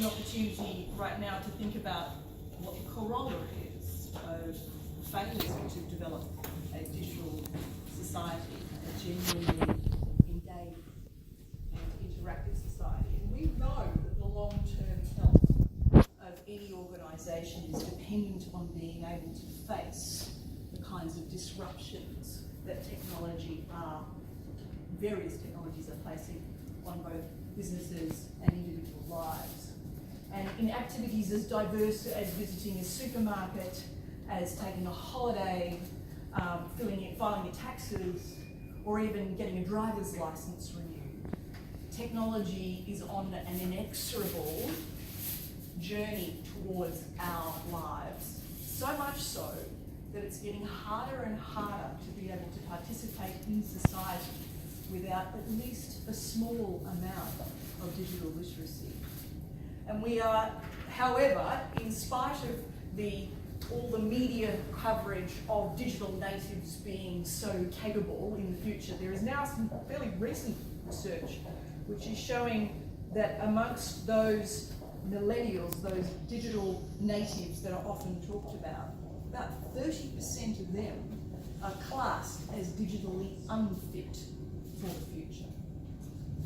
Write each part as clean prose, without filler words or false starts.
an opportunity right now to think about what the corollary is of failures to develop a digital society, a genuinely engaged and interactive society. And we know that the long-term health of any organisation is dependent on being able to face the kinds of disruptions that various technologies are placing on both businesses and individual lives. And in activities as diverse as visiting a supermarket, as taking a holiday, filing your taxes, or even getting a driver's license renewed, technology is on an inexorable journey towards our lives. So much so that it's getting harder and harder to be able to participate in society without at least a small amount of digital literacy. And we are, however, in spite of all the media coverage of digital natives being so capable in the future, there is now some fairly recent research which is showing that amongst those millennials, those digital natives that are often talked about 30% of them are classed as digitally unfit for the future.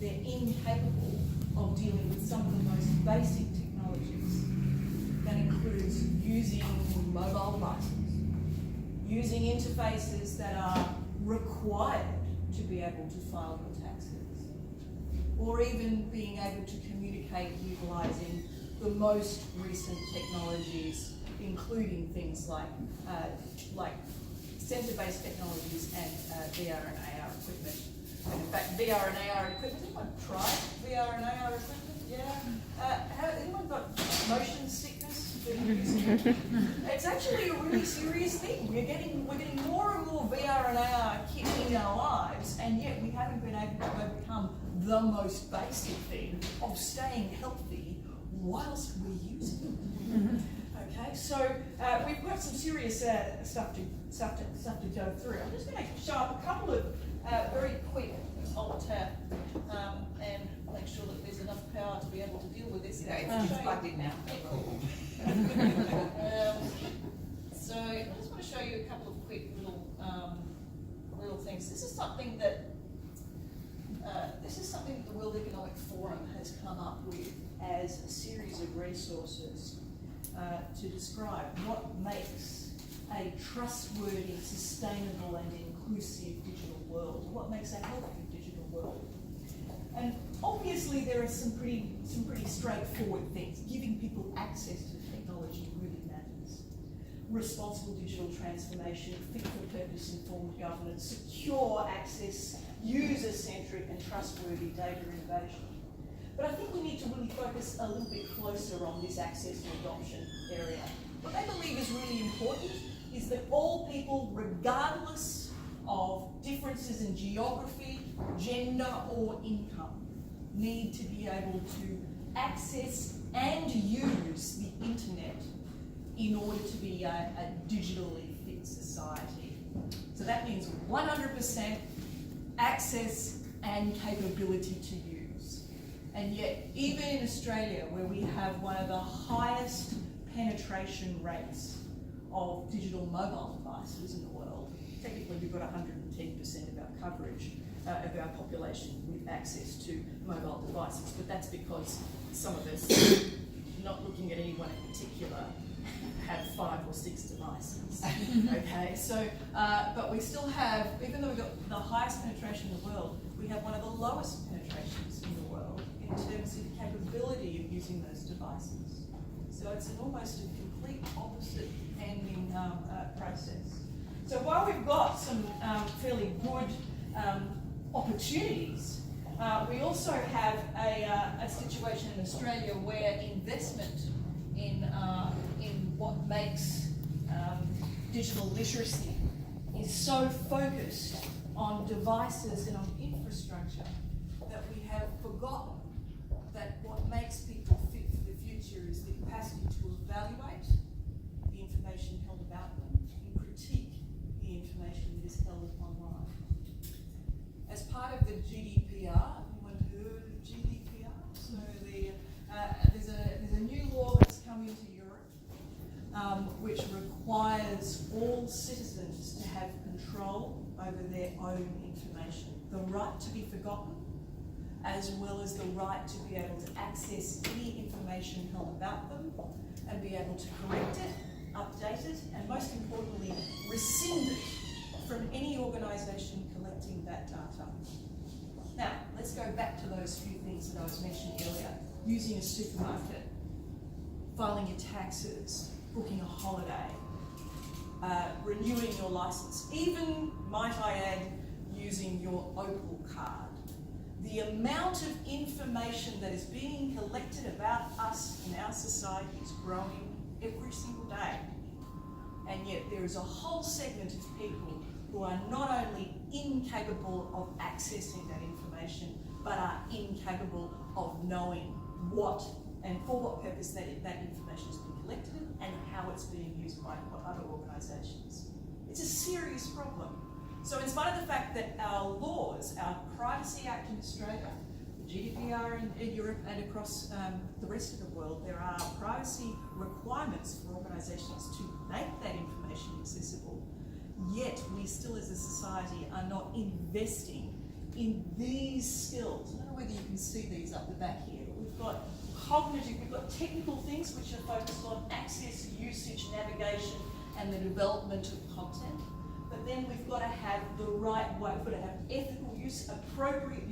They're incapable of dealing with some of the most basic technologies. That includes using mobile devices, using interfaces that are required to be able to file your taxes, or even being able to communicate utilising the most recent technologies, including things like sensor-based technologies and VR and AR equipment. And in fact, VR and AR equipment, has anyone tried VR and AR equipment? Yeah. Has anyone got motion sickness? It's actually a really serious thing. We're getting more and more VR and AR kit in our lives, and yet we haven't been able to overcome the most basic thing of staying healthy whilst we're using it. Okay, so we've got some serious stuff to go through. I'm just going to show up a couple of very quick alt-tab and make sure that there's enough power to be able to deal with this. Yeah, it's plugged in now. So I just want to show you a couple of quick little things. This is something that the World Economic Forum has come up with as a series of resources to describe what makes a trustworthy, sustainable and inclusive digital world, what makes a healthy digital world. And obviously there are some pretty straightforward things. Giving people access to technology really matters. Responsible digital transformation, fit-for-purpose informed governance, secure access, user-centric and trustworthy data innovation. But I think we need to really focus a little bit closer on this access and adoption area. What they believe is really important is that all people, regardless of differences in geography, gender or income, need to be able to access and use the internet in order to be a digitally fit society. So that means 100% access and capability to use. And yet, even in Australia, where we have one of the highest penetration rates of digital mobile devices in the world, technically we've got 110% of our coverage of our population with access to mobile devices, but that's because some of us, not looking at anyone in particular, have 5 or 6 devices. Okay, so, but we still have, even though we've got the highest penetration in the world, we have one of the lowest penetrations in the world in terms of capability of using those devices. So it's almost a complete opposite ending process. So while we've got some fairly good opportunities, we also have a situation in Australia where investment in what makes digital literacy is so focused on devices and on infrastructure that we have forgotten that what makes people fit for the future is the capacity to evaluate the information held about them and critique the information that is held online. As part of the GDPR, anyone heard of GDPR? So there's over their own information. The right to be forgotten, as well as the right to be able to access any information held about them and be able to correct it, update it, and most importantly, rescind it from any organisation collecting that data. Now, let's go back to those few things that I was mentioning earlier. Using a supermarket, filing your taxes, booking a holiday, renewing your licence, even, might I add, using your Opal card. The amount of information that is being collected about us in our society is growing every single day. And yet there is a whole segment of people who are not only incapable of accessing that information, but are incapable of knowing what and for what purpose that information has been collected and how it's being used by other organisations. It's a serious problem. So in spite of the fact that our laws, our Privacy Act in Australia, the GDPR in Europe and across the rest of the world, there are privacy requirements for organisations to make that information accessible, yet we still as a society are not investing in these skills. I don't know whether you can see these up the back here, but we've got cognitive, we've got technical things which are focused on access, usage, navigation, and the development of content. But then we've got to have the right way, we've got to have ethical use, appropriate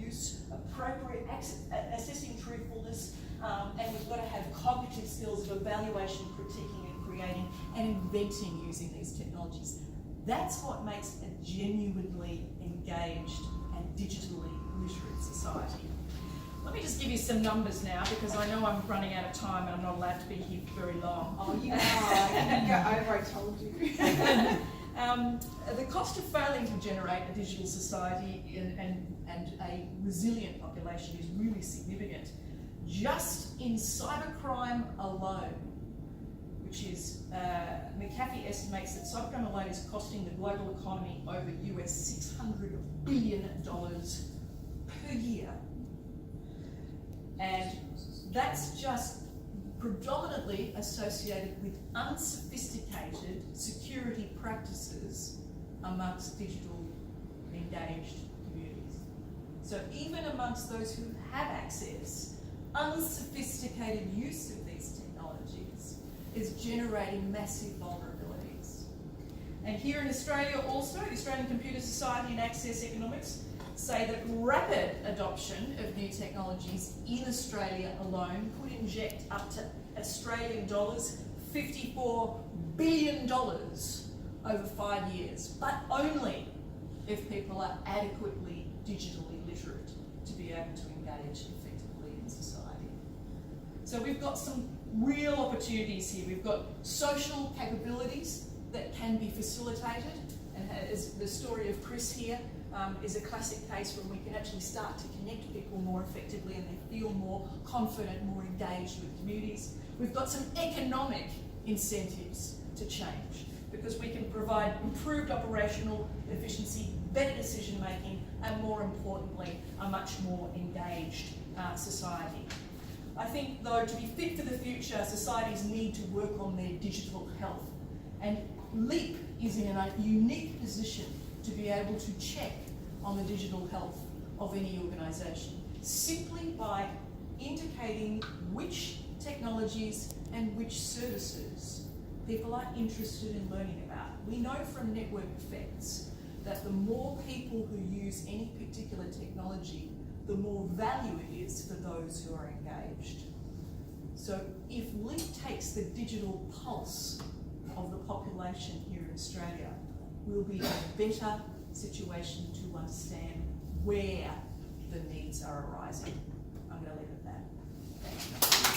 assessing truthfulness, and we've got to have cognitive skills of evaluation, critiquing and creating and inventing using these technologies. That's what makes a genuinely engaged and digitally literate society. Let me just give you some numbers now, because I know I'm running out of time and I'm not allowed to be here for very long. Oh, you are. I go over, I told you. The cost of failing to generate a digital society and a resilient population is really significant. Just in cybercrime alone, which is, McAfee estimates that cybercrime alone is costing the global economy over US $600 billion per year. And that's just predominantly associated with unsophisticated security practices amongst digital engaged communities. So even amongst those who have access, unsophisticated use of these technologies is generating massive vulnerabilities. And here in Australia also, the Australian Computer Society and Access Economics say that rapid adoption of new technologies in Australia alone could inject up to Australian dollars $54 billion over 5 years, but only if people are adequately digitally literate to be able to engage effectively in society. So we've got some real opportunities here. We've got social capabilities that can be facilitated, and as the story of Chris here is a classic case where we can actually start to connect people more effectively and they feel more confident, more engaged with communities. We've got some economic incentives to change because we can provide improved operational efficiency, better decision making, and more importantly, a much more engaged society. I think though, to be fit for the future, societies need to work on their digital health. And Leep is in a unique position to be able to check on the digital health of any organisation simply by indicating which technologies and which services people are interested in learning about. We know from network effects that the more people who use any particular technology, the more value it is for those who are engaged. So if Leep takes the digital pulse of the population here in Australia, we'll be in a better situation to understand where the needs are arising. I'm going to leave it at that. Thank you.